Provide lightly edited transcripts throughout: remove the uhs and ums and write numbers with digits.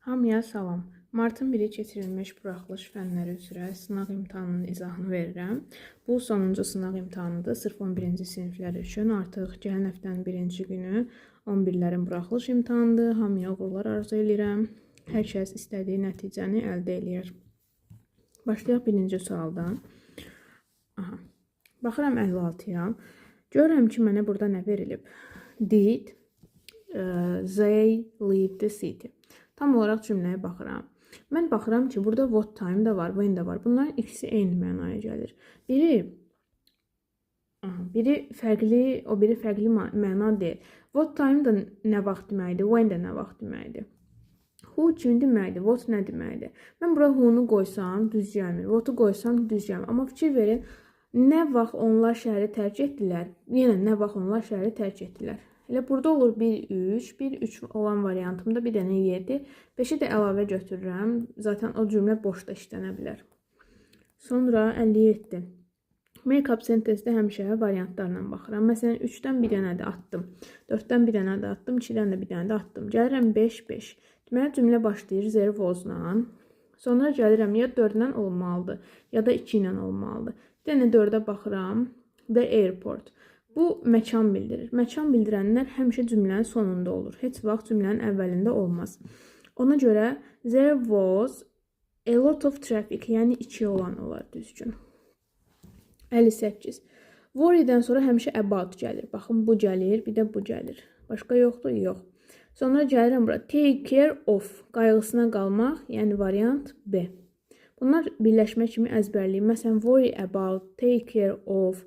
Hamıya salam. Martın 1-i keçirilmiş buraxılış fənləri üzrə sınaq imtahanının izahını verirəm. Bu sonuncu sınaq imtahanıdır. Sırf 11-ci siniflər üçün artıq gələn həftənin 1-ci günü 11-lərin buraxılış imtahanıdır. Hamıya uğurlar arzu edirəm. Hər kəs istədiyi nəticəni əldə edir. Başlayaq birinci sualdan. Baxıram 56-ya. Görürəm ki, mənə burada nə verilib? Did they leave the city? Tam olaraq cümləyə baxıram. Mən baxıram ki, burada what time da var, when da var. Bunların ikisi eyni mənaya gəlir. Biri fərqli, o biri fərqli məna deyil. What time da nə vaxt deməkdir, when da nə vaxt deməkdir. Who kim deməkdir, what nə deməkdir. Mən bura who-nu qoysam düz gəlmir, what-u qoysam düz gəlmir. Amma fikir verin, nə vaxt onlar şəhəri tərk etdilər, yenə nə vaxt onlar şəhəri tərk etdilər. Elə burada olur 1-3 olan variantımda bir dənə 7. 5-i də əlavə götürürəm. Zaten o cümlə boşda işlənə bilər. Sonra 57. Make-up sentensdə həmişə variantlarla baxıram. Məsələn, 3-dən bir dənə də atdım. 4-dən bir dənə də atdım. 2-dən də bir dənə də atdım. Gəlirəm 5-5. Deməli, cümlə başlayır there was-la. Sonra gəlirəm ya 4-dən olmalıdır, ya da 2 ilə olmalıdır. Bir dənə 4-ə baxıram. The airport. Bu məkan bildirir. Məkan bildirənlər həmişə cümlənin sonunda olur. Heç vaxt cümlənin əvvəlində olmaz. Ona görə there was a lot of traffic, yəni 2 olan olar düzgün. 58. Worry-dən sonra həmişə about gəlir. Baxın, bu gəlir, bir də bu gəlir. Başqa yoxdur? Yox. Sonra gəlirəm bura. Take care of, qayğısına qalmaq, yəni variant B. Bunlar birləşmə kimi əzbərləyin. Məsələn, worry about, take care of.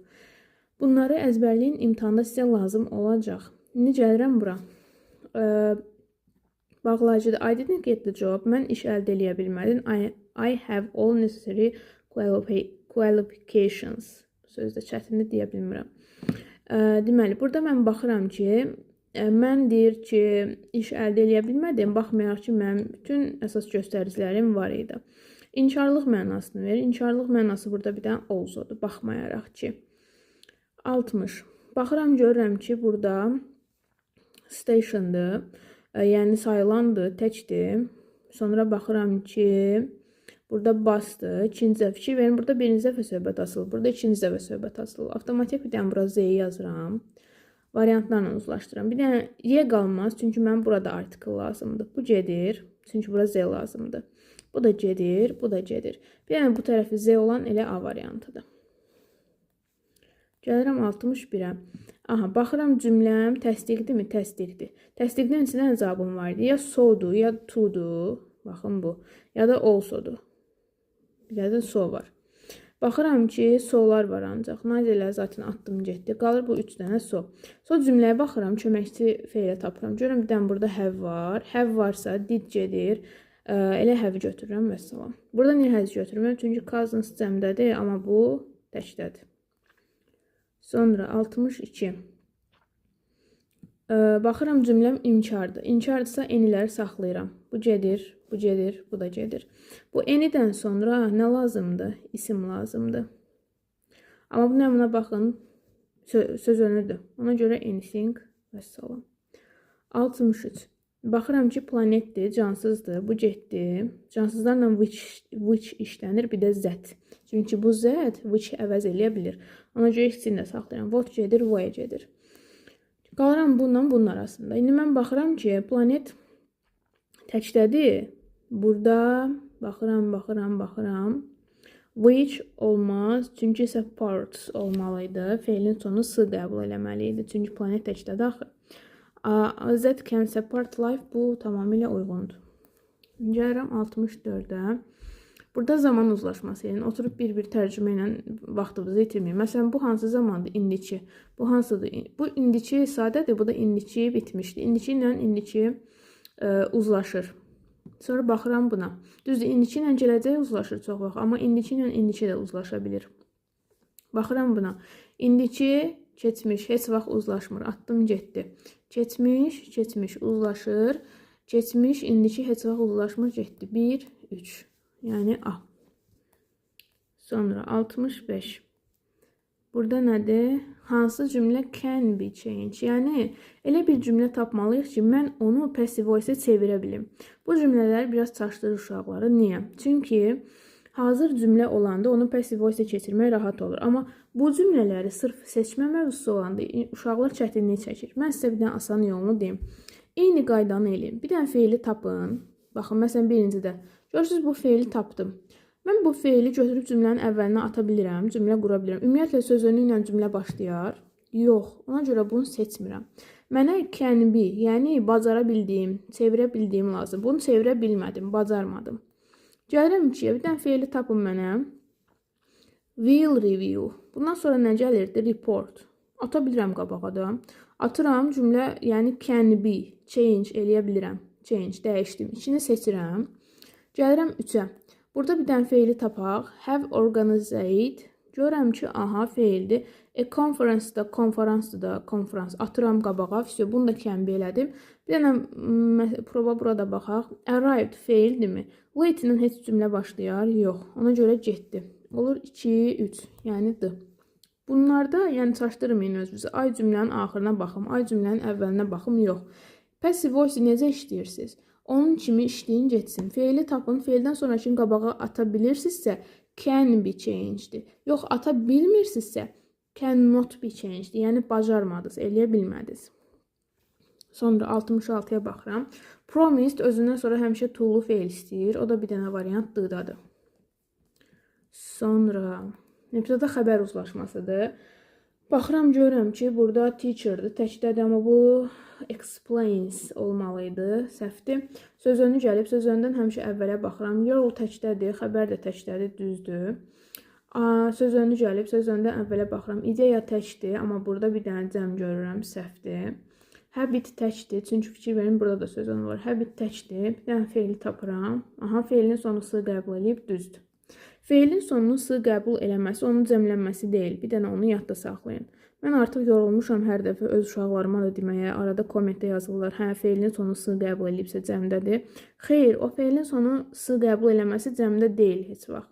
Bunları əzbərləyin, imtahanda sizə lazım olacaq. İndi gəlirəm bura. Bağlayıcıdır. I didn't get the job. Mən iş əldə eləyə bilmədim. I have all necessary qualifications. Sözdə çətindir deyə bilmirəm. Deməli, burada mən baxıram ki, mən deyir ki, iş əldə eləyə bilmədim. Baxmayaraq ki, mənim bütün əsas göstəricilərim var idi. İnkarlıq mənasını verir. İnkarlıq mənası burada bir dənə alsodur. Baxmayaraq ki. 60. Baxıram, görürəm ki, burada stationdır, yəni sayılandır, təkdir. Sonra baxıram ki, burada busdır, ikinci dəfə. Fikir verin, burada birinci dəfə söhbət asılır, burada ikinci dəfə söhbət asılır. Avtomatik bir dənə bura Z-yi yazıram, variantlarla uzlaşdıram. Bir dənə Y qalmaz, çünki mən burada artikel lazımdır. Bu gedir, çünki bura Z lazımdır. Bu da gedir, bu da gedir. Bir dənə bu tərəfi Z olan elə A variantıdır. Gəlirəm 61-ə. Baxıram cümləm təsdiqdirmi? Təsdiqdir. Təsdiqdən içində cavabım var idi. Ya so'dur, ya to'dur. Baxın bu. Ya da also'dur. Ya da so var. Baxıram ki, so'lar var ancaq. Nadirələr zaten atdım getdi. Qalır bu 3 dənə so. So cümləyə baxıram, köməkçi feylə tapıram. Görürəm bir dənə burada have var. Have varsa did gedir. Elə have götürürəm və salam. Burada niyə have götürürəm? Çünki cousins cəmdədir, amma bu təkdədir. Sonra 62. Baxıram cümləm inkardır. İnkardırsa eniləri saxlayıram. Bu gedir, bu gedir, bu da gedir. Bu enidən sonra nə lazımdır? İsim lazımdır. Amma bu nəmuna baxın, söz önüdür. Ona görə anything və salam. 63. Baxıram ki, planetdir, cansızdır. Bu getdi. Cansızlarla which işlənir, bir də z. Çünki bu z which əvəz eləyə bilir. Ona görə ikisini də saxlayıram. What gedir, where gedir. Qalıram bununla bunun arasında. İndi mən baxıram ki, planet təkdədir. Burada baxıram. Which olmaz. Çünki isə parts olmalıydı. Feilin sonu s qəbul eləməliydi. Çünki planet təkdədir axı. Z can support life, bu tamamilə uyğundur. Gəlirəm 64-ə. Burada zaman uzlaşması ilə oturub bir-bir tərcümə ilə vaxtımızı itirməyik. Məsələn, bu hansı zamandır? İndiki. Bu hansıdır? Bu indiki sadədir, bu da indiki bitmişdir. İndiki ilə indiki uzlaşır. Sonra baxıram buna. Düzdür, indiki ilə gələcək uzlaşır çox vaxt, amma indiki ilə indiki də uzlaşa bilir. Baxıram buna. İndiki, keçmiş, heç vaxt uzlaşmır. Atdım, getdi. Keçmiş, uzlaşır. Keçmiş, indiki heç vaxt uzlaşmır, getdi. 1, 3. Yəni A. Sonra 65. Burada nədir? Hansı cümlə can be changed? Yəni, elə bir cümlə tapmalıyıq ki, mən onu passive voice-ə çevirə bilim. Bu cümlələr biraz çaşdırır uşaqları. Niyə? Çünki hazır cümlə olanda onu passive voice-ə keçirmək rahat olur. Amma bu cümlələri sırf seçmə mövzusu olanda uşaqlar çətinlik çəkir. Mən sizə bir dənə asan yolunu deyim. Eyni qaydanı eləyin. Bir dənə feili tapın. Baxın, məsələn, birincidə. Görürsünüz, bu feili tapdım. Mən bu feili götürüb cümlənin əvvəlinə ata bilirəm, cümlə qura bilirəm. Ümumiyyətlə, söz önü ilə cümlə başlayar. Yox, ona görə bunu seçmirəm. Mənə can be, yəni bacara bildiyim, çevirə bildiyim lazım. Bunu çevirə bilmədim, bacarmadım. Gəlirəm 2-yə, bir dənə feili tapın mənə. Will review. Bundan sonra nə gəlirdi? Report. Ata bilirəm qabağa da. Atıram cümlə, yəni can be, change eləyə bilirəm. Change, dəyişdim. İçini seçirəm. Gəlirəm 3-ə. Burada bir dənə feili tapaq. Have organized. Görürəm ki, aha, feildir. Conference-da, konferansdır da, konferans. Atıram qabağa. Bunu da can be elədim. Bir dənə proba burada baxaq. Arrived feildirmi? Late ilə heç cümlə başlayar? Yox. Ona görə getdi. Olur 2, 3. Yəni d. Bunlarda, yəni çaşdırmayın özünüzü. Ay cümlənin axırına baxım, ay cümlənin əvvəlinə baxım, yox. Passive voice necə işləyirsiniz? Onun kimi işləyin, getsin. Feili tapın, feildən sonrakini qabağa ata bilirsinizsə, can be changed. Yox, ata bilmirsinizsə, cannot be changed. Yəni, bacarmadınız, eləyə bilmədiniz. Sonra 66-ya baxıram. Promised özündən sonra həmişə to'lu feil istəyir. O da bir dənə variant d-dadır. Sonra epizoda xəbər uzlaşmasıdır. Baxıram, görürəm ki, burada teacher'dır, təkdədir, amma bu explains olmalıydı, səhvdir. Söz önü gəlib, söz öndən həmişə əvvələ baxıram. Girl təkdədir, xəbər də təkdədir, düzdür. Söz önü gəlib, söz öndən əvvələ baxıram. İdeya təkdir, amma burada bir dənə cəm görürəm, səhvdir. Habit təkdir, çünki fikir verin, burada da söz önü var. Habit təkdir, bir dənə feili tapıram. Aha, feilin sonu sı qəbul edib, düzdür. Feilin sonunu sı qəbul eləməsi, onun cəmlənməsi deyil. Bir dənə onu yadda saxlayın. Mən artıq yorulmuşam hər dəfə öz uşaqlarıma da deməyə, arada kommentdə yazırlar, hə, feilin sonu sı qəbul edibsə cəmdədir. Xeyr, o feilin sonu sı qəbul eləməsi cəmdə deyil heç vaxt.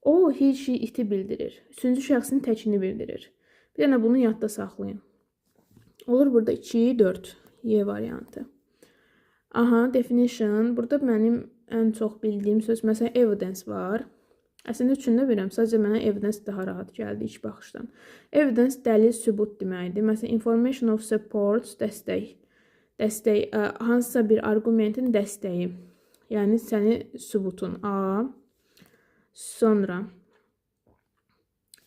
O, he, she, iti bildirir. Üçüncü şəxsin təkini bildirir. Bir dənə bunu yadda saxlayın. Olur burada 2, 4, Y variantı. Aha, definition. Burada mənim ən çox bildiyim söz, məsələn, evidence var. Əslində üçündə bilirəm, sadəcə mənə evidence daha rahat gəldi ilk baxışdan. Evidence dəlil, sübut deməkdir. Məsələn, information of support, dəstək. Dəstək, hansısa bir argumentin dəstəyi. Yəni, səni sübutun. A. Sonra,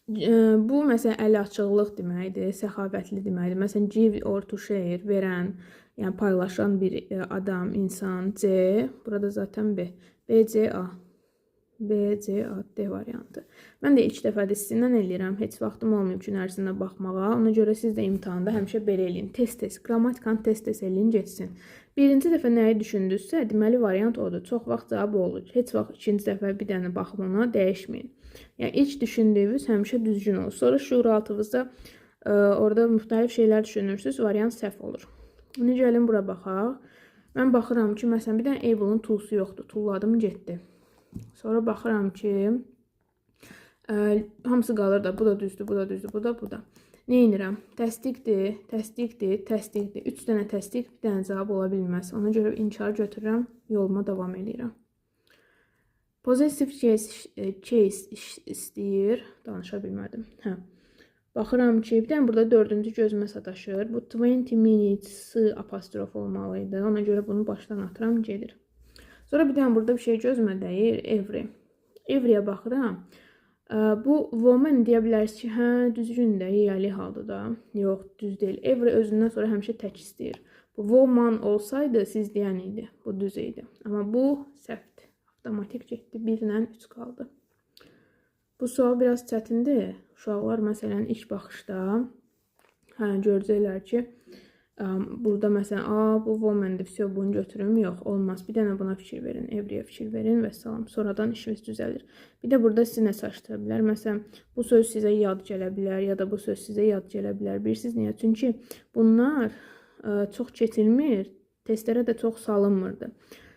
bu, məsələn, əli açıqlıq deməkdir, səxavətli deməkdir. Məsələn, give or to share, verən, yəni paylaşan bir adam, insan. C. Burada zaten B. B, C, A. B, C, A, D variantı. Mən də ilk dəfədə sizinlə eləyirəm. Heç vaxtım olmayıb gün ərzində baxmağa. Ona görə siz də imtihanda həmişə belə eləyin. Test-test, qrammatikanı test-test eləyin, geçsin. Birinci dəfə nəyi düşündünüzsə, deməli variant odur. Çox vaxt cavab olur. Heç vaxt ikinci dəfə bir dənə baxım ona, dəyişməyin. Yəni, ilk düşündüyünüz həmişə düzgün olur. Sonra şuuraltınızda orada müxtəlif şeylər düşünürsünüz, variant səhv olur. İndi gəlin bura baxaq. Mən baxıram ki, məsələn, bir dənə Able'ın tool'su yoxdur. Tool'ladım, getdi. Sonra baxıram ki, hamısı qalır da, bu da düzdür, bu da düzdür, bu da. Nə edirəm? Təsdiqdir, təsdiqdir, təsdiqdir. 3 dənə təsdiq, bir dənə cavab ola bilməz. Ona görə inkar götürürəm, yoluma davam edirəm. Possessive case istəyir, danışa bilmədim. Baxıram ki, bir dənə burada 4-cü gözümə sataşır. Bu 20 minutes apostrof olmalıydı. Ona görə bunu başdan atıram, gedir. Sonra bir dənə burada bir şey gözümə dəyir, every. Every'yə baxıram. Bu woman deyə bilərsiniz ki, hə, düzgün də, yiyəli haldır da. Yox, düz deyil. Every özündən sonra həmişə tək istəyir. Bu woman olsaydı, siz deyən idi. Bu düz idi. Amma bu səhvdir. Avtomatik getdi. 1 ilə 3 qaldı. Bu sual biraz çətindir. Uşaqlar, məsələn, ilk baxışda görəcəklər ki, burada məsələn, bu woman'dir, bunu götürüm, yox, olmaz. Bir dənə buna fikir verin, every'yə fikir verin və salam. Sonradan işimiz düzəlir. Bir də burada sizi nə çaşdıra bilər? Məsələn, bu söz sizə yad gələ bilər ya da bu söz sizə yad gələ bilər. Bilirsiniz niyə? Çünki bunlar çox keçilmir, testlərə də çox salınmırdı.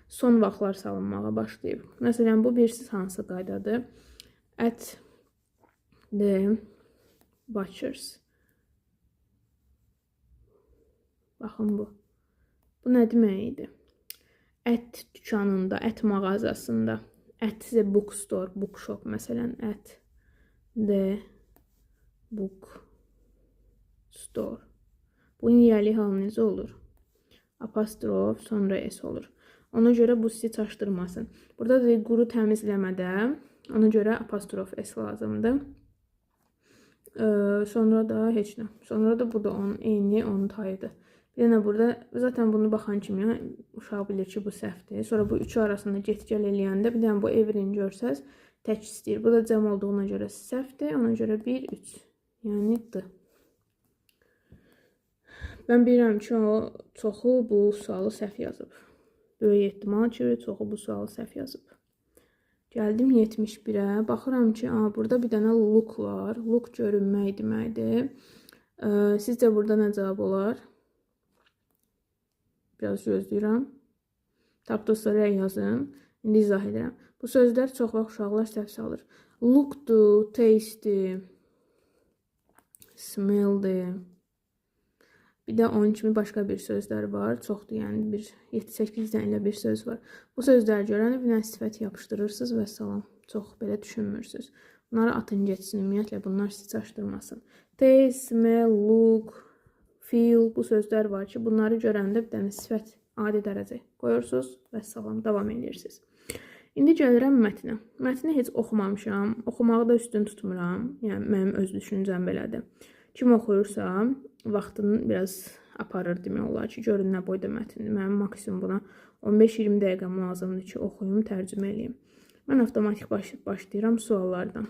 Son vaxtlar salınmağa başlayıb. Məsələn, bu bilirsiniz hansı qaydadır? At the Butchers. Baxın bu. Bu nə demək idi? Ət dükanında, ət mağazasında. Ət isə bookstore, bookshop məsələn. Ət the bookstore. Bu niyəli hal necə olur? Apostrof, sonra S olur. Ona görə bu sizi çaşdırmasın. Burada da quru təmizləmədə, ona görə apostrof S lazımdır. Sonra da heç nə. Sonra da bu da onun eyni, onun tayıdır. Bir dənə burada, zaten bunu baxan kimi uşaq bilir ki, bu səhvdir. Sonra bu üçü arasında get-gəl eləyəndə bir dənə bu everin görsəz tək istəyir. Bu da cəm olduğuna görə səhvdir. Ona görə 1, 3. Yəni D. Mən bilirəm ki, o çoxu bu sualı səhv yazıb. Böyük ehtimal ki, çoxu bu sualı səhv yazıb. Gəldim 71-ə. Baxıram ki, burada bir dənə look var. Look görünmək deməkdir. Sizcə burada nə cavab olar? Biraz gözləyirəm. Tapdırsa rəy yazın. İndi izah edirəm. Bu sözlər çox vaxt uşaqlar səhv salır. Look'dur, taste'dir, smell'dir. Bir də onun kimi başqa bir sözlər var. Çoxdur, yəni 7-8 dənə bir söz var. Bu sözləri görəndə bir dənə sifət yapışdırırsınız və salam. Çox belə düşünmürsünüz. Bunları atın geçsin, ümumiyyətlə bunlar sizi çaşdırmasın. Taste, smell, look, feel bu sözlər var ki, bunları görəndə bir dənə sifət adi dərəcə qoyursunuz və salam, davam edirsiniz. İndi gəlirəm mətnə. Mətni heç oxumamışam, oxumağı da üstün tutmuram. Yəni, mənim öz düşüncəm belədir. Kim oxuyursa, vaxtını biraz aparır demək olar ki, görün nə boyda mətndir. Mənim maksimum buna 15-20 dəqiqəm lazımdır ki, oxuyum, tərcümə eləyim. Mən avtomatik başlayıram suallardan.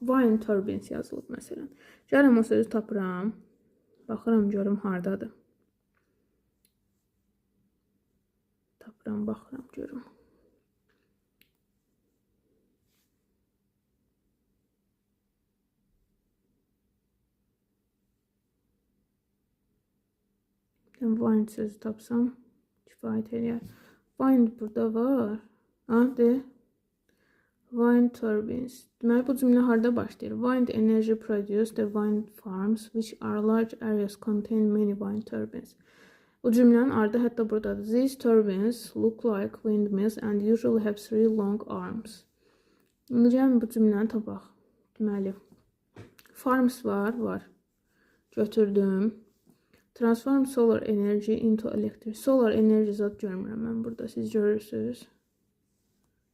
Wind turbines yazılıb məsələn. Gəlirəm o sözü tapıram. Baxıram, görüm hardadır. Tapıram, baxıram, görüm. Wind sözü tapsam kifayət eləyər. Wind burada var. De. Wind turbines. Deməli, bu cümlə harda başlayır? Wind energy produced the wind farms, which are large areas contain many wind turbines. Bu cümlənin ardı hətta buradadır. These turbines look like windmills and usually have 3 long arms. İndi gəlin bu cümləni tapaq. Deməli, farms var. Götürdüm. Transform solar energy into electric. Solar energy zat görmürəm mən burada. Siz görürsünüz.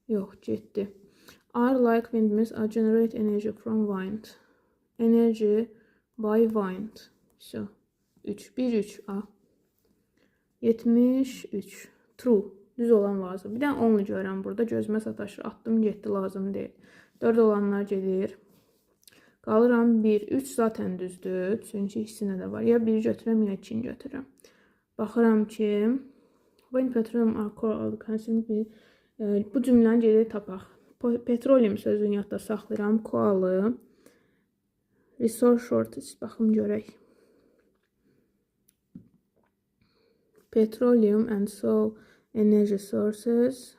Yox, getdi. Are like windmills are generate energy from wind. Energy by wind. So, 1-3 A. 73. True. Düz olan lazım. Bir dənə onlu görürəm burada. Gözümə sataşır. Atdım, getdi, lazım deyil. 4 olanlar gedir. Qalıram 1. 3 zaten düzdür. Çünki ikisində də var. Ya 1 götürəm, ya 2 götürəm. Baxıram ki, wind petroleum are core consumed. Bu cümləni gedib tapaq. Petroleum sözünü yadda saxlayıram. Koalı. Resource shortage. Baxım görək. Petroleum and solar energy sources.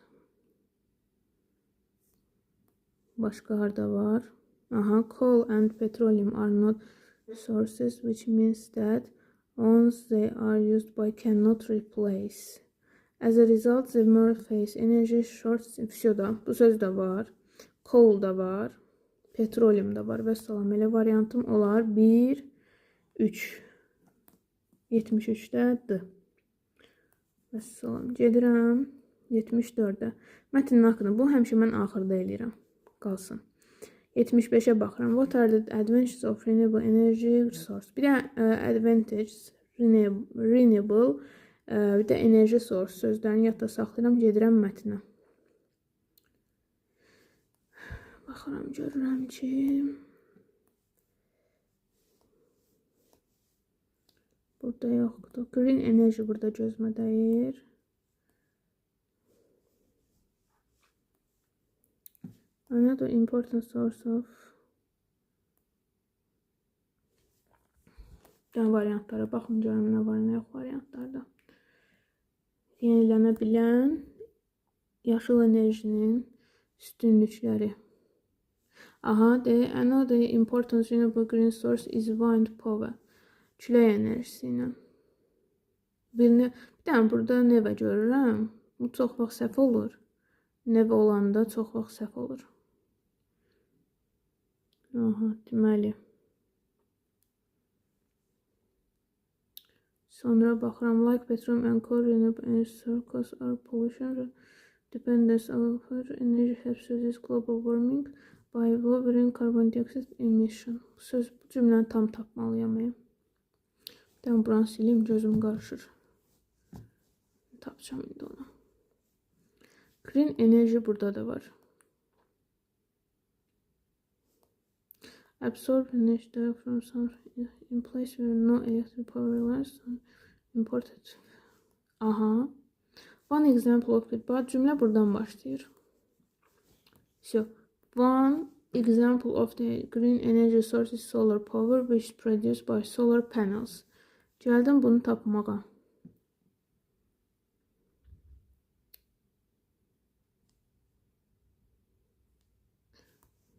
Başqa harda var? Coal and petroleum are not sources, which means that once they are used by cannot replace. As a result, the world face energy shortage. Bu söz də var. Coal da var. Petroleum da var və salam. Elə variantım olar 1, 3. 73-də D. Və salam. Gedirəm 74-də. Mətnin haqqında bu həmişə mən axırda eləyirəm. Qalsın. 75-ə baxıram. What are the advantages of renewable energy resource? Bir də advantage, renewable, bir də enerji source sözlərini yadda saxlayıram. Gedirəm mətnə. Baxıram, görürəm ki... Burada yoxdur. Green energy burada gözümə dəyir. Another important source of variantlara baxın, görüm nə var, nə yox variantlarda. Yenilənə bilən yaşıl enerjinin üstünlükləri. Aha, another important renewable green source is wind power. Külək enerjisi ilə. Bir dənə burada neve görürəm. Bu çox vaxt səhv olur. Neve olanda çox vaxt səhv olur. Aha, deməli. Sonra baxıram, like petroleum and coal, renewable energy sources are pollution dependence of energy helps reduce global warming by lowering carbon dioxide emission. Söz bu cümləni tam tapmalıyam. Ben buranı sileyim, gözüm qarışır. Tapacağım indi onu. Green enerji burada da var. Absorb energy direct from sun in place where no electric power lines imported. Aha. One example of it. Bu cümle buradan başlayır. So, one example of the green energy source is solar power, which is produced by solar panels. Gəldim bunu tapmağa.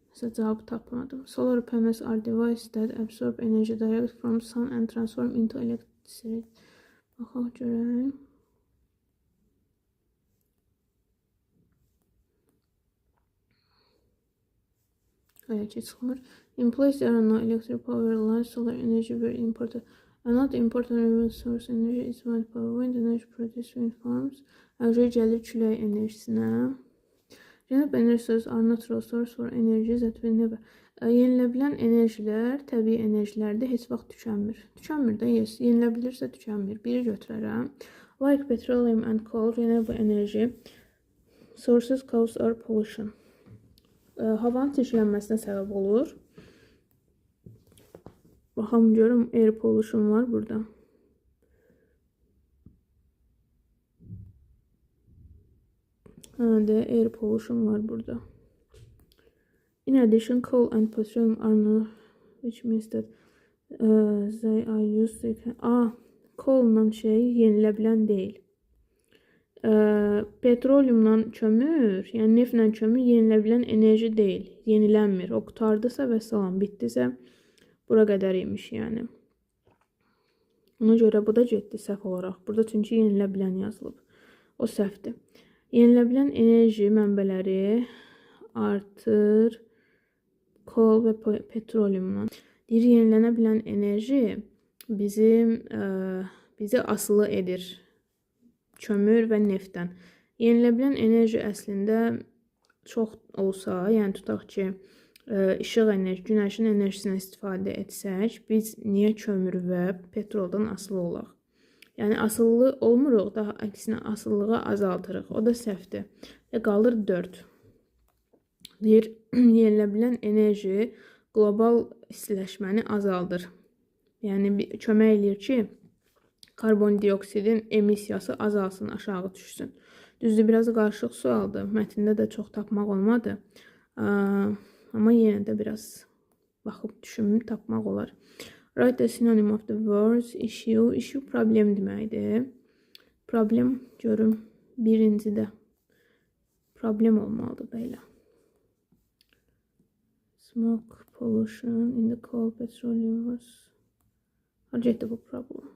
Mesela cevabı tapmadım. Solar panels are devices that absorb energy directly from sun and transform into electricity. Baxaq görək. Öyle ki çıxmır. In place there are no electric power lines, solar energy were imported. Another important renewable source energy is wind power. Wind energy produced wind farms. Əvvəl gəlir külək enerjisinə. Renewable energy sources are natural source for energy that will never. Yeniləbilən enerjilər təbii enerjilərdə heç vaxt tükənmir. Tükənmir də, yes. Yeniləbilirsə tükənmir. Biri götürərəm. Like petroleum and coal, renewable energy sources cause air pollution. Havanın çirklənməsinə səbəb olur. Baxam görüm, air pollution var burada. Air pollution var burada. In addition, coal and petroleum are not, which means that they are used. Coal-la yeniləbilən deyil. Petroleumla kömür, yəni neftlə kömür yeniləbilən enerji deyil. Yenilənmir. O qutardısa və salam, bitdisə bura qədər imiş yəni. Ona görə bu da getdi səhv olaraq. Burada çünki yeniləbilən yazılıb. O səhvdir. Yeniləbilən enerji mənbələri artır kol və petroleumla. Deyir, yenilənə bilən enerji bizi asılı edir. Kömür və neftdən. Yeniləbilən enerji əslində çox olsa, yəni tutaq ki, işıq enerji, günəşin enerjisindən istifadə etsək, biz niyə kömür və petroldan asılı olaq? Yəni asılı olmuruq, daha əksinə asılılığı azaltırıq. O da səhvdir. Və qalır 4. Deyir, yeniləbilən enerji qlobal istiləşməni azaldır. Yəni kömək eləyir ki, karbon dioksidin emissiyası azalsın, aşağı düşsün. Düzdür, biraz qarışıq sualdır. Mətndə də çox tapmaq olmadı. Amma yenə də biraz baxıb düşünüb tapmaq olar. Write the synonym of the words issue. Issue problem deməkdir. Problem görüm birincidə. Problem olmalıdır da elə. Smoke pollution in the coal petroleum was. Harcaydı bu problem.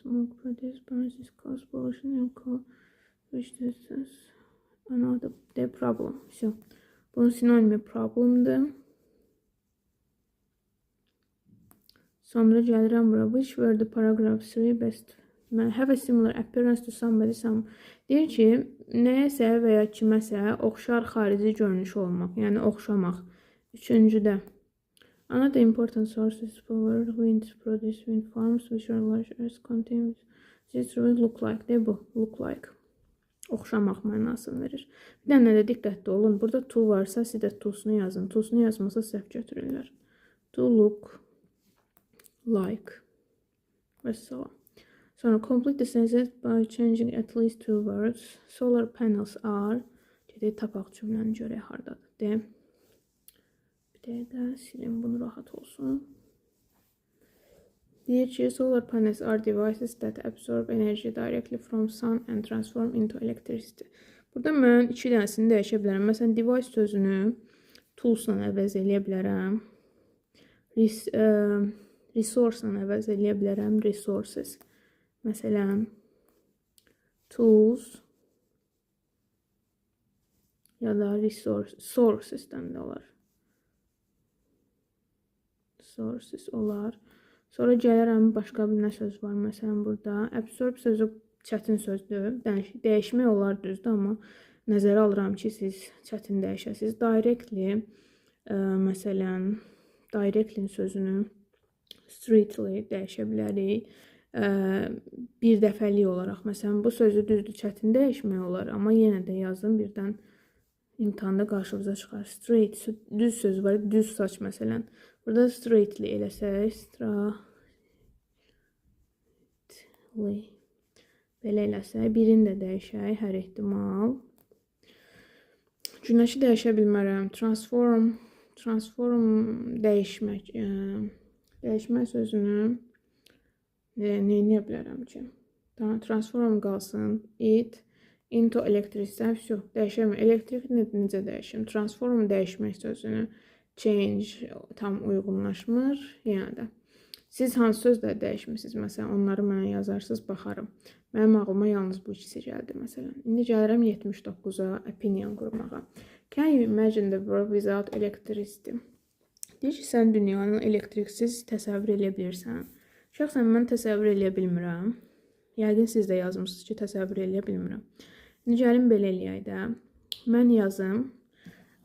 Smoke produced burns is cause pollution in coal, which is another problem. So, bunun sinonimi problemdir. Sonra gəlirəm bura. Which were the paragraph 3 best? Have a similar appearance to somebody. Deyir ki, nəyəsə və ya kiməsə oxşar xarici görünüş olmaq, yəni oxşamaq. Üçüncüdə. Another important source is power. Wind produce wind farms which are large as contain. This will look like. De bu. Look like. Oxşamaq mənasını verir. Bir dənə də diqqətli olun. Burada to varsa siz də to'sunu yazın. To'sunu yazmasa səhv götürürlər. To look like. Və salam. Sonra complete the sentence by changing at least 2 words. Solar panels are. Gedək tapaq cümləni görək hardadır. De. Də silin bunu rahat olsun. Deyir ki, solar panels are devices that absorb energy directly from sun and transform into electricity. Burada mən 2 dənəsini dəyişə bilərəm. Məsələn, device sözünü tools-la əvəz eləyə bilərəm. Resource-la əvəz eləyə bilərəm. Resources. Məsələn, tools ya da sources-dən də olar. Sources olar. Sonra gələrəm, başqa bir nə söz var. Məsələn, burada absorb sözü çətin sözdür. Dəyişmək olar düzdür, amma nəzərə alıram ki, siz çətin dəyişəsiniz. Directly, məsələn, directly sözünü straightly dəyişə bilərik. Bir dəfəlik olaraq, məsələn, bu sözü düzdür, çətin dəyişmək olar, amma yenə də yazın, birdən imtahanda qarşımıza çıxar. Straight, düz söz var, düz saç məsələn. Burada straightly eləsək, straightly belə eləsək, birini də dəyişək, hər ehtimal. Günəşi dəyişə bilmərəm. Transform dəyişmək. Dəyişmək sözünü neyləyə bilərəm ki? Transform qalsın. It into electricity. Dəyişəməm. Elektrik necə dəyişim? Transform dəyişmək sözünü. Change tam uyğunlaşmır. Yəni də. Siz hansı sözləri dəyişmişsiniz? Məsələn, onları mənə yazarsınız, baxarım. Mənim ağlıma yalnız bu ikisi gəldi, məsələn. İndi gəlirəm 79-a, opinion qurmağa. Can you imagine the world without electricity? Deyir ki, sən dünyanı elektriksiz təsəvvür edə bilirsən. Şəxsən mən təsəvvür edə bilmirəm. Yəqin siz də yazmışsınız ki, təsəvvür edə bilmirəm. İndi gəlin belə eləyək də. Mən yazım.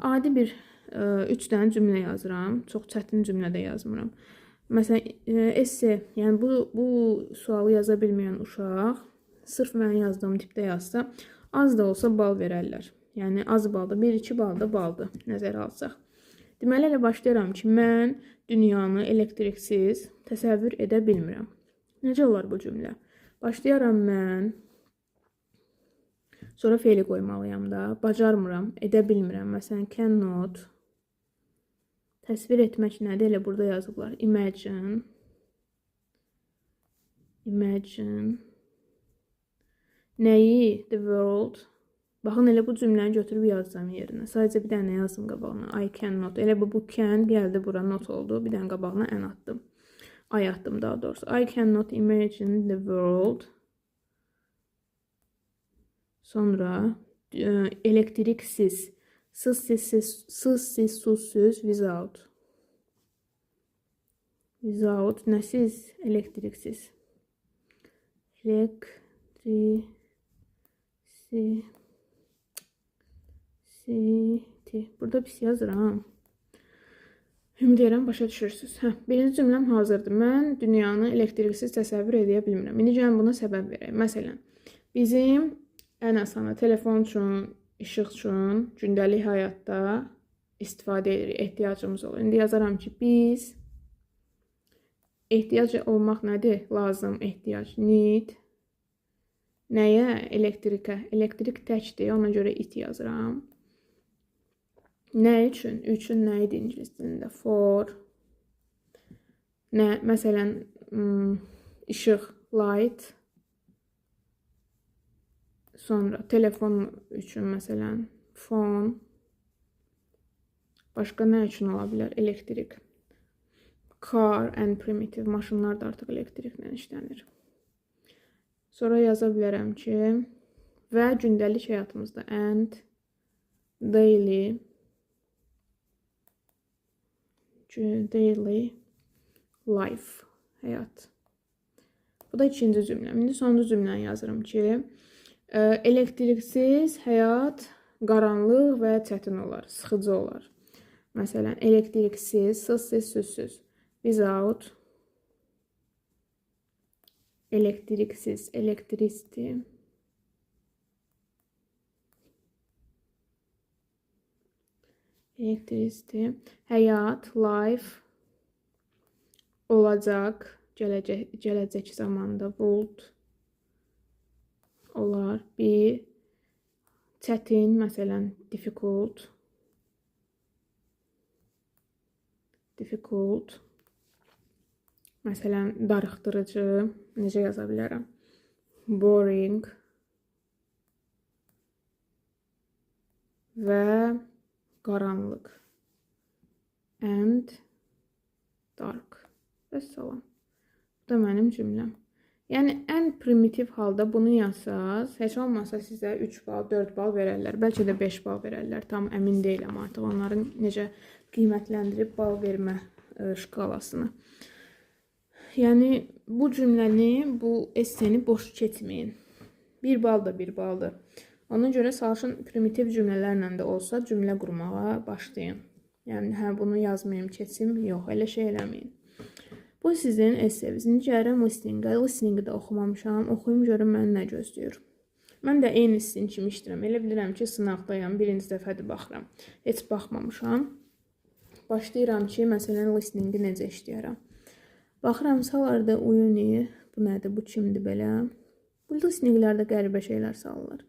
Adi bir 3 dənə cümlə yazıram. Çox çətin cümlə də yazmıram. Məsələn, esse, yəni bu sualı yaza bilməyən uşaq sırf mən yazdığım tipdə yazsa, az da olsa bal verərlər. Yəni, az balda, 1-2 balda baldır, nəzərə alsaq. Deməli, elə başlayıram ki, mən dünyanı elektriksiz təsəvvür edə bilmirəm. Necə olar bu cümlə? Başlayaram mən, sonra feili qoymalıyam da, bacarmıram, edə bilmirəm. Məsələn, cannot, təsvir etmək nədir? Elə burada yazıblar. Imagine, nəyi? The world. Baxın, elə bu cümləni götürüb yazacağım yerinə. Sadəcə bir dənə yazdım qabağına. I cannot. Elə bu can gəldi bura, not oldu. Bir dənə qabağına n atdım. I atdım daha doğrusu. I cannot imagine the world. Sonra elektriksiz. Sızsız, susuz, without. Without, nəsiz? Elektriksiz. Burada pis yazıram. Ümid edirəm, başa düşürsünüz. Birinci cümləm hazırdır. Mən dünyanı elektriksiz təsəvvür edə bilmirəm. İndi gəlin buna səbəb verək. Məsələn, bizim ən asanı telefon üçün, işıq üçün gündəlik həyatda istifadə edirik, ehtiyacımız olur. İndi yazaram ki, biz ehtiyac olmaq nədir? Lazım, ehtiyac, need. Nəyə? Elektrikə. Elektrik təkdir, ona görə it yazıram. Nə üçün? Üçün nə idi ingilis dilində? For. Nə? Məsələn, işıq, light. Sonra telefon üçün məsələn, phone. Başqa nə üçün ola bilər? Elektrik. Car and primitive. Maşınlar da artıq elektriklə işlənir. Sonra yaza bilərəm ki, və gündəlik həyatımızda and daily life, həyat. Bu da ikinci cümləm. İndi sonuncu cümləni yazırım ki, elektriksiz həyat qaranlıq və çətin olar, sıxıcı olar. Məsələn, elektriksiz, sızsız, süzsüz. Without, elektriksiz, electricity. Electricity, həyat, life, olacaq, gələcək zamanda, would, olar, be, çətin, məsələn, difficult, məsələn, darıxdırıcı, necə yaza bilərəm? Boring, və qaranlıq. And dark. Vəssalam. Bu da mənim cümləm. Yəni, ən primitiv halda bunu yazsaz, heç olmasa sizə 3 bal, 4 bal verərlər. Bəlkə də 5 bal verərlər. Tam əmin deyiləm artıq onların necə qiymətləndirib bal vermə şkalasını. Yəni, bu cümləni, bu esseni boş keçməyin. 1 bal da 1 baldır. Ona görə çalışın primitiv cümlələrlə də olsa cümlə qurmağa başlayın. Yəni, hə, bunu yazmayayım, keçim, yox, elə şey eləməyin. Bu sizin essenizin gəlirəm listeninqə. Listeninqi də oxumamışam. Oxuyum görüm mən nə gözləyir. Mən də eyni sizin kimi işləyirəm. Elə bilirəm ki, sınaqdayam. Birinci dəfədir baxıram. Heç baxmamışam. Başlayıram ki, məsələn, listeninqi necə işləyərəm. Baxıram, salarda uyuni. Bu nədir? Bu kimdir belə? Bu listeninqlərdə qəribə şeylər salırlar.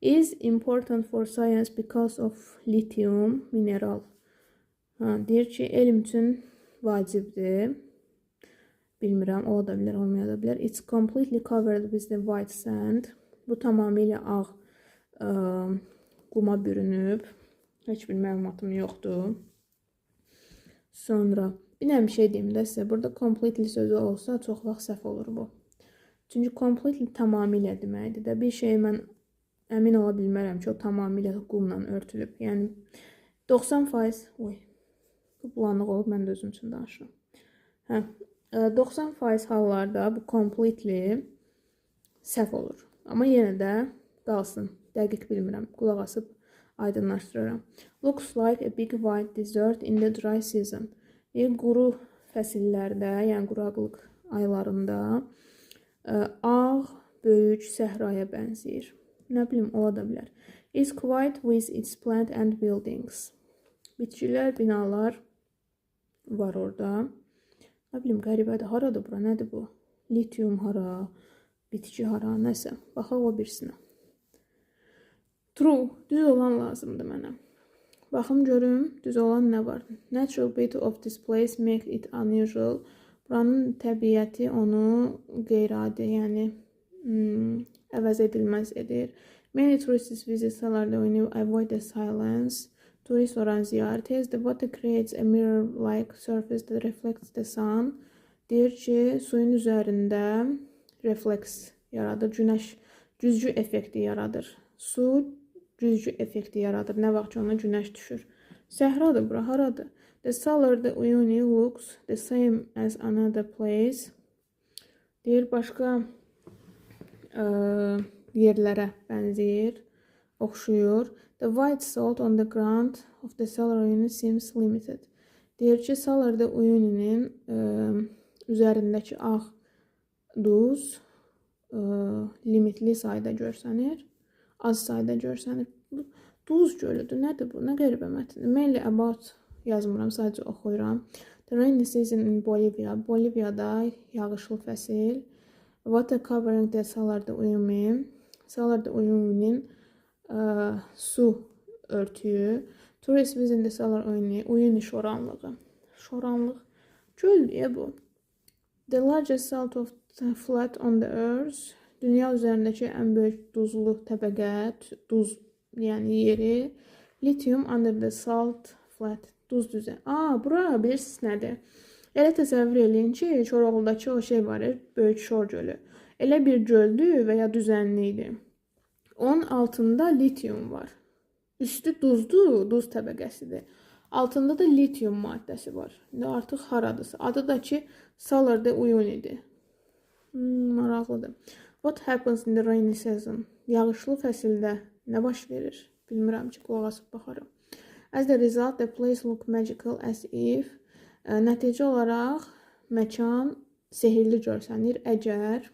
Is important for science because of lithium mineral. Deyir ki, elm üçün vacibdir. Bilmirəm, ola da bilər, olmaya da bilər. It's completely covered with the white sand. Bu tamamilə ağ quma bürünüb. Heç bir məlumatım yoxdur. Sonra, bir nə bir şey deyim də sizə. Burada completely sözü olsa çox vaxt səhv olur bu. Çünki completely tamamilə deməkdir də. Bir şey mən əmin ola bilmərəm ki, o tamamilə qumla örtülüb. Yəni, 90%, bu bulanıq olub, mən də özüm üçün danışıram. 90% hallarda bu completely səhv olur. Amma yenə də qalsın. Dəqiq bilmirəm. Qulaq asıb aydınlaşdırıram. Looks like a big white desert in the dry season. Quru fəsillərdə, yəni quraqlıq aylarında ağ, böyük səhraya bənzəyir. Nə bilim, ola da bilər. It's quite with its plant and buildings. Bitkilər, binalar var orada. Nə bilim, qəribədir. Haradır bura? Nədir bu? Litium hara? Bitki hara? Nəsə. Baxaq o birisinə. True. Düz olan lazımdır mənə. Baxım görüm, düz olan nə var? Natural beauty of this place make it unusual. Buranın təbiəti onu qeyri-adi, yəni əvəz edilməz edir. Many tourists visit salarda when you avoid the silence. Turist olan ziyarət edir. The water creates a mirror-like surface that reflects the sun. Deyir ki, suyun üzərində refleks yaradır. Günəş güzgü effekti yaradır. Su güzgü effekti yaradır. Nə vaxt ki, ona günəş düşür. Səhradır bura, haradır? The Salar de Uyuni looks the same as another place. Deyir, başqa yerlərə bənzəyir, oxşuyur. The white salt on the ground of the Salar Uyuni seems limited. Deyir ki, Salar de Uyuni'nin üzərindəki ağ duz limitli sayda görsənir, az sayda görsənir. Duz gölüdür, nədir bu? Nə qəribə mətndir? Mainly about yazmıram, sadəcə oxuyuram. The rainy season in Bolivia. Boliviyada yağışlı fəsil. Water covering the Salar de Uyuni. Salar de Uyuni'nin su örtüyü. Tourist visit the Salar Uyuni. Uyuni şoranlığı. Şoranlıq. Göl deyə bu. The largest salt of the flat on the earth. Dünya üzərindəki ən böyük duzlu təbəqə, duz, yəni yeri. Lithium under the salt flat. Duz düzə. Bura bilirsiniz nədir? Elə təsəvvür eləyin ki, Koroğlu'dakı o şey var, böyük şor gölü. Elə bir göldür və ya düzənlikdir. Onun altında litium var. Üstü duzdur, duz təbəqəsidir. Altında da litium maddəsi var. İndi artıq haradırsa. Adı da ki, Salar de Uyuni'dir. Maraqlıdır. What happens in the rainy season? Yağışlı fəsildə nə baş verir? Bilmirəm ki, qulaq asıb baxarım. As the result, the place look magical as if. Nəticə olaraq məkan sehirli görsənir. Əgər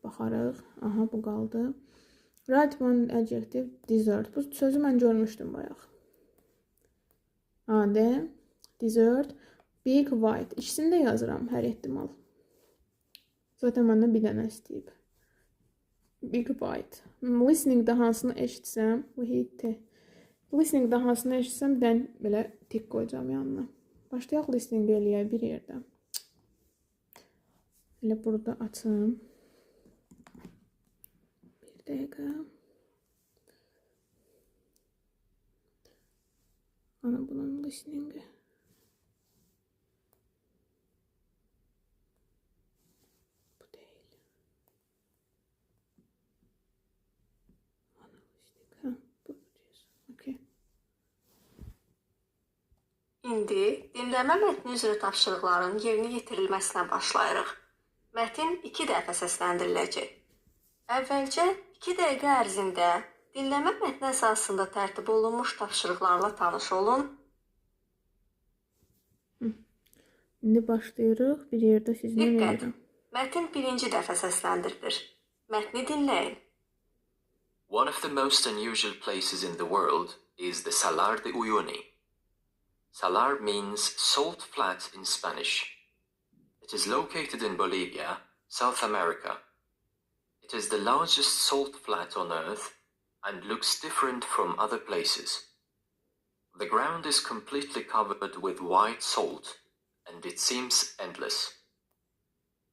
baxarıq. Aha, bu qaldı. Write one adjective, desert. Bu sözü mən görmüşdüm bayaq. De, desert, big white. İkisini də yazıram hər ehtimal. Zaten məndən bir dənə istəyib. Big white. Listeningdə hansını eşitsəm, listeningdə hansını eşitsəm, bir dənə belə tik qoyacam yanına. Başlayaq listening eləyək bir yerdə. Elə burada açım. Bir dəqiqə. Hani bunun listeningi. Bu değil. Hani listening. Ha, bu diyorsun. Okay. İndi dinləmə mətni üzrə tapşırıqların yerinə yetirilməsinə başlayırıq. Mətin 2 dəfə səsləndiriləcək. Əvvəlcə 2 dəqiqə ərzində dinləmə mətni əsasında tərtib olunmuş tapşırıqlarla tanış olun. İndi başlayırıq. Bir yerdə sizinlə Diqqət! edirəm. Mətin 1-ci dəfə səsləndirilir. Mətni dinləyin. One of the most unusual places in the world is the Salar de Uyuni. Salar means salt flat in Spanish. It is located in Bolivia, South America. It is the largest salt flat on Earth and looks different from other places. The ground is completely covered with white salt, and it seems endless.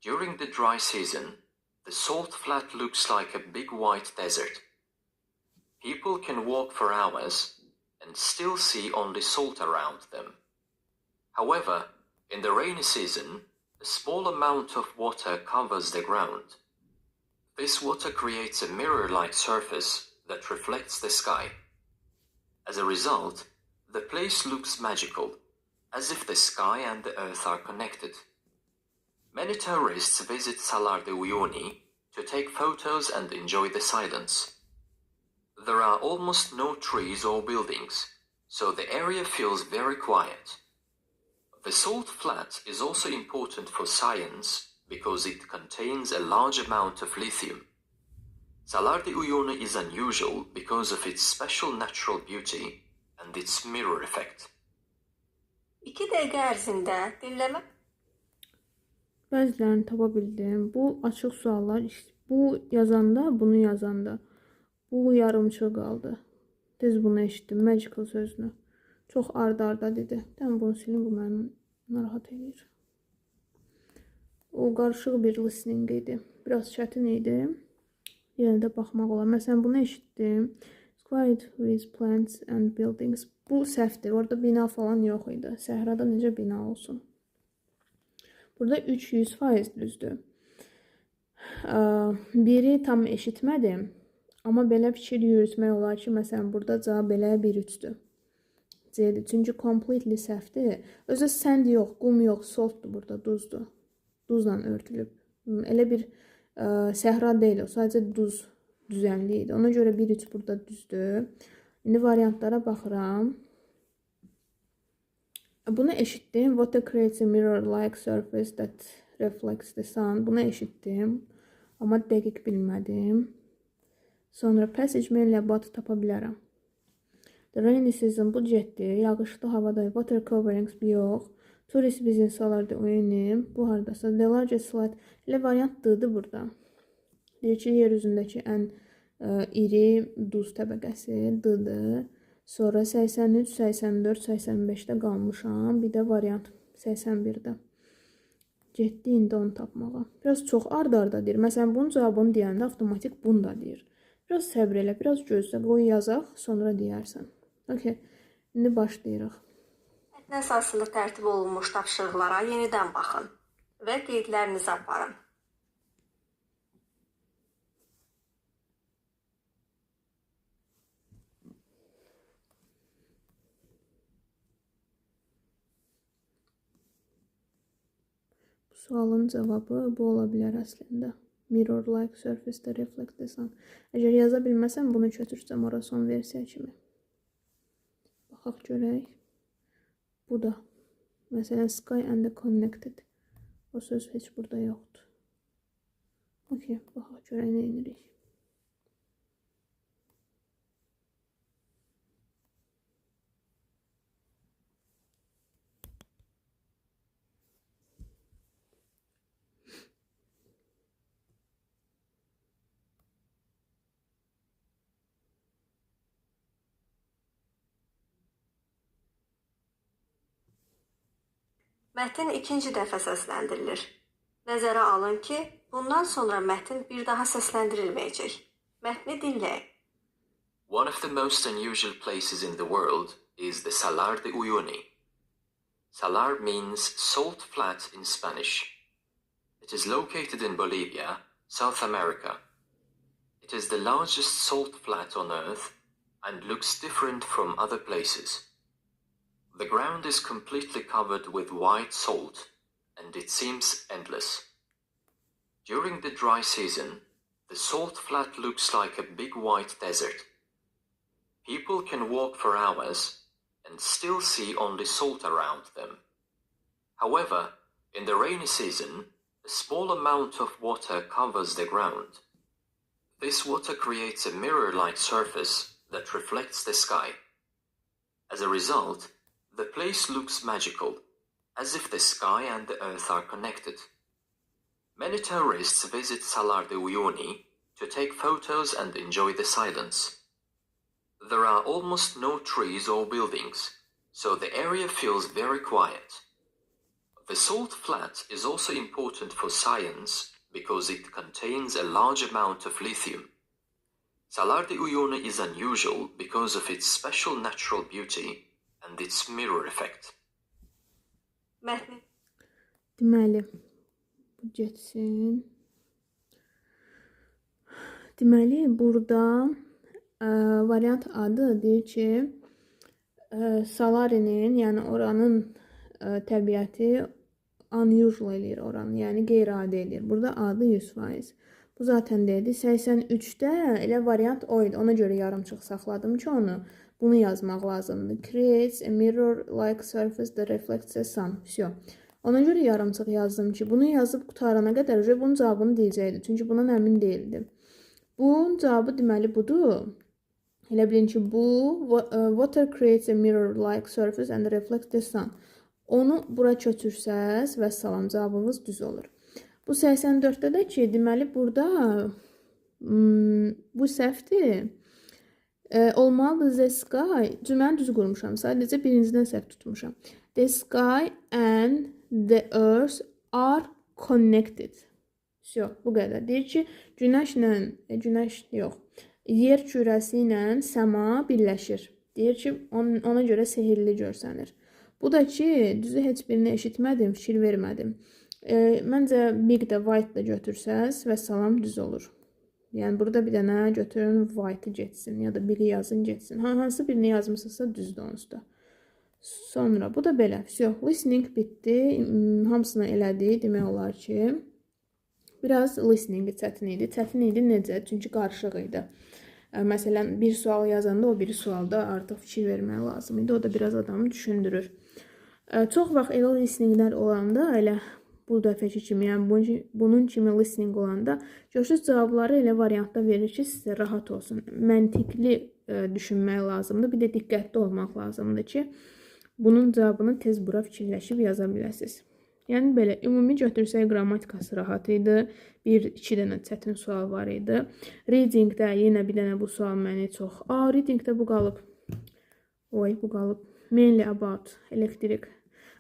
During the dry season, the salt flat looks like a big white desert. People can walk for hours and still see only salt around them. However, in the rainy season, a small amount of water covers the ground. This water creates a mirror-like surface that reflects the sky. As a result, the place looks magical, as if the sky and the earth are connected. Many tourists visit Salar de Uyuni to take photos and enjoy the silence. There are almost no trees or buildings, so the area feels very quiet. The salt flat is also important for science because it contains a large amount of lithium. Salar de Uyuni is unusual because of its special natural beauty and its mirror effect. 2 dəqiqə ərzində dinləmə Bəzilərini tapa bildim. Bu açıq suallar. Bu yazanda, bunu yazanda. Bu yarımçıq qaldı. Düz bunu eşitdim. Magical sözünü. Çox arda dedi. Dən bunu silin, bu məni narahat edir. O qarışıq bir listening idi. Biraz çətin idi. Yenə də baxmaq olar. Məsələn, bunu eşitdim. Quiet with plants and buildings. Bu səhvdir. Orada bina falan yox idi. Səhrada necə bina olsun? Burada 300% düzdür. Biri tam eşitmədim. Amma belə fikir yürütmək olar ki, məsələn, burada cavab belə 1-3-dür. C-dir. Çünki completely səhvdir. Özü sand yox, qum yox, saltdur burada, duzdur. Duzla örtülüb. Elə bir səhra deyil o, sadəcə duz düzənliyi idi. Ona görə 1-3 burada düzdür. İndi variantlara baxıram. Bunu eşitdim. Water creates a mirror-like surface that reflects the sun. Bunu eşitdim. Amma dəqiq bilmədim. Sonra passage menlə batı tapa bilərəm. The rainy season bu cətdir. Yağışlı havada water coverings yox. Tourist bizim Salar de Uyuni. Bu haradasa. The largest slide. Elə variant D-dir burada. Deyir ki, yer üzündəki ən iri duz təbəqəsi D-dir. Sonra 83, 84, 85-də qalmışam. Bir də variant 81-də. Getdi indi onu tapmağa. Biraz çox arda deyir. Məsələn, bunun cavabını deyəndə avtomatik bunu da deyir. Biraz səbr elə, biraz gözlə. Qoy yazaq, sonra deyərsən. Okay. İndi başlayırıq. mətn əsasında tərtib olunmuş tapşırıqlara yenidən baxın və qeydlərinizi aparın. Bu sualın cavabı bu ola bilər əslində. Mirror-like surface that reflect the sun. Əgər yaza bilməsəm, bunu götürsəm ora son versiya kimi. Baxaq görək. Bu da. Məsələn, sky and the connected. O söz heç burada yoxdur. Okay, baxaq görək nə edirik. Mətn ikinci dəfə səsləndirilir. Nəzərə alın ki, bundan sonra mətn bir daha səsləndirilməyəcək. Mətni dinləyin. One of the most unusual places in the world is the Salar de Uyuni. Salar means salt flat in Spanish. It is located in Bolivia, South America. It is the largest salt flat on Earth and looks different from other places. The ground is completely covered with white salt, and it seems endless. During the dry season, the salt flat looks like a big white desert. People can walk for hours and still see only salt around them. However, in the rainy season, a small amount of water covers the ground. This water creates a mirror-like surface that reflects the sky. As a result, the place looks magical, as if the sky and the earth are connected. Many tourists visit Salar de Uyuni to take photos and enjoy the silence. There are almost no trees or buildings, so the area feels very quiet. The salt flat is also important for science because it contains a large amount of lithium. Salar de Uyuni is unusual because of its special natural beauty and its mirror effect. Mətnin Deməli, bu getsin. Deməli, burada variant adı deyir ki, Salarinin, yəni oranın təbiəti unusual eləyir oranı, yəni qeyri-adi eləyir. Burada adı 100%. Bu zaten deyildi. 83'də elə variant o idi. Ona görə yarımçıq saxladım ki, bunu yazmaq lazımdır. Creates a mirror-like surface that reflects the sun. Всё. Ona görə yarımçıq yazdım ki, bunu yazıb qutarana qədər bunun cavabını deyəcəkdi. Çünki bundan əmin değildim. Bunun cavabı deməli budur. Elə bilin ki, bu water creates a mirror-like surface and reflects the sun. Onu bura götürsəz və salam, cavabımız düz olur. Bu 84'də də ki, deməli burada bu səhvdir. Olmalıdır the sky. Cümləni düz qurmuşam. Sadəcə birincidən səhv tutmuşam. The sky and the earth are connected. Всё, bu qədər. Deyir ki, günəş yox. Yer kürəsi ilə səma birləşir. Deyir ki, ona görə sehirli görsənir. Bu da ki, düzü heç birini eşitmədim, fikir vermədim. Məncə big də white da götürsəz və salam düz olur. Yəni burada bir dənə götürün white getsin ya da biri yazın getsin. Hansı birini yazmışsınızsa düzdür onsuz da. Sonra bu da belə. Всё, listening bitdi. Hamısını elədik. Demək olar ki, biraz listening çətin idi. Çətin idi necə? Çünki qarışıq idi. Məsələn, bir sual yazanda o biri sualda artıq fikir vermək lazım idi. O da biraz adamı düşündürür. Çox vaxt elə listeninglər olanda, elə bu dəfəki kimi, yəni bunun kimi listening olanda görürsüz cavabları elə variantda verir ki, sizə rahat olsun. Məntiqli düşünmək lazımdır. Bir də diqqətli olmaq lazımdır ki, bunun cavabını tez bura fikirləşib yaza biləsiniz. Yəni belə, ümumi götürsək qrammatikası rahat idi. 1-2 dənə çətin sual var idi. Readingdə yenə bir dənə bu sual məni çox... Readingdə bu qalıb. Bu qalıb. Mainly about elektrik.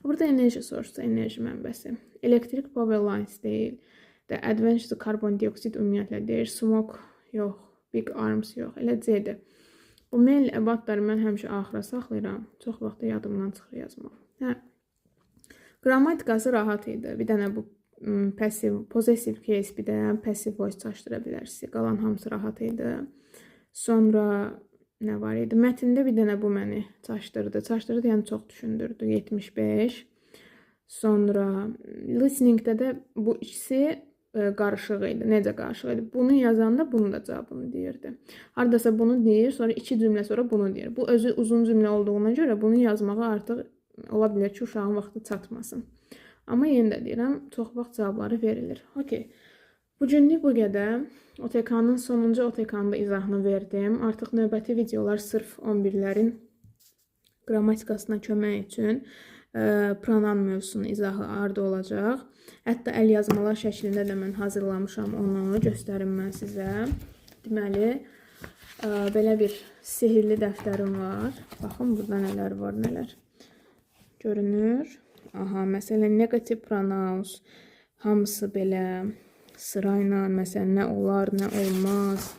Burada enerji soruşsa, enerji mənbəsi. Electric power lines deyil. The advanced carbon dioxid ümumiyyətlə deyir. Smoke yox. Big arms yox. Elə C-dir. Bu mainly aboutları mən həmişə axıra saxlayıram. Çox vaxtda yadımdan çıxır yazmaq. Qrammatikası rahat idi. Bir dənə bu possessive case, bir dənə passive voice çaşdıra bilərsiniz. Qalan hamısı rahat idi. Sonra nə var idi? Mətndə bir dənə bu məni çaşdırdı. Çaşdırdı, yəni çox düşündürdü. 75. Sonra listeningdə də bu ikisi qarışıq idi. Necə qarışıq idi? Bunu yazanda bunun da cavabını deyirdi. Haradasa bunu deyir, sonra 2 cümlə sonra bunu deyir. Bu özü uzun cümlə olduğuna görə bunu yazmağa artıq ola bilər ki, uşağın vaxtı çatmasın. Amma yenə də deyirəm, çox vaxt cavabları verilir. Okey. Bugünlük bu qədər. OTK-nın sonuncu OTK-nda izahını verdim. Artıq növbəti videolar sırf 11-lərin qrammatikasına kömək üçün pronoun mövzusunun izahı ardı olacaq. Hətta əl yazmalar şəklində də mən hazırlamışam onu, göstərim mən sizə. Deməli, belə bir sehirli dəftərim var. Baxın, burada nələr var, nələr görünür. Aha, məsələn, negative pronouns, hamısı belə sırayla, məsələn, nə olar, nə olmaz.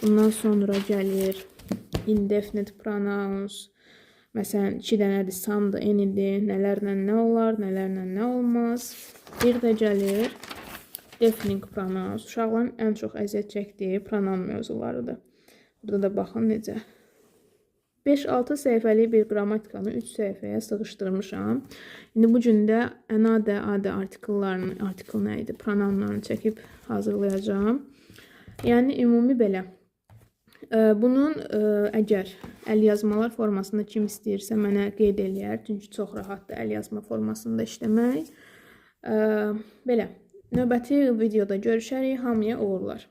Bundan sonra gəlir indefinite pronouns, Məsələn, 2 dənədir, samdır, enidir, nələrlə nə olar, nələrlə nə olmaz. Bir də gəlir deafening pronouns. Uşaqların ən çox əziyyət çəkdiyi pronoun mövzularıdır. Burada da baxın necə. 5-6 səhifəlik bir qrammatikanı 3 səhifəyə sığışdırmışam. İndi bu gün də ənadə, adə artikellarını, artikel nə idi, pronounlarını çəkib hazırlayacağım. Yəni, ümumi belə. Bunun əgər əlyazmalar formasında kim istəyirsə mənə qeyd eləyər. Çünki çox rahatdır əlyazma formasında işləmək. Belə, növbəti videoda görüşərik. Hamıya uğurlar.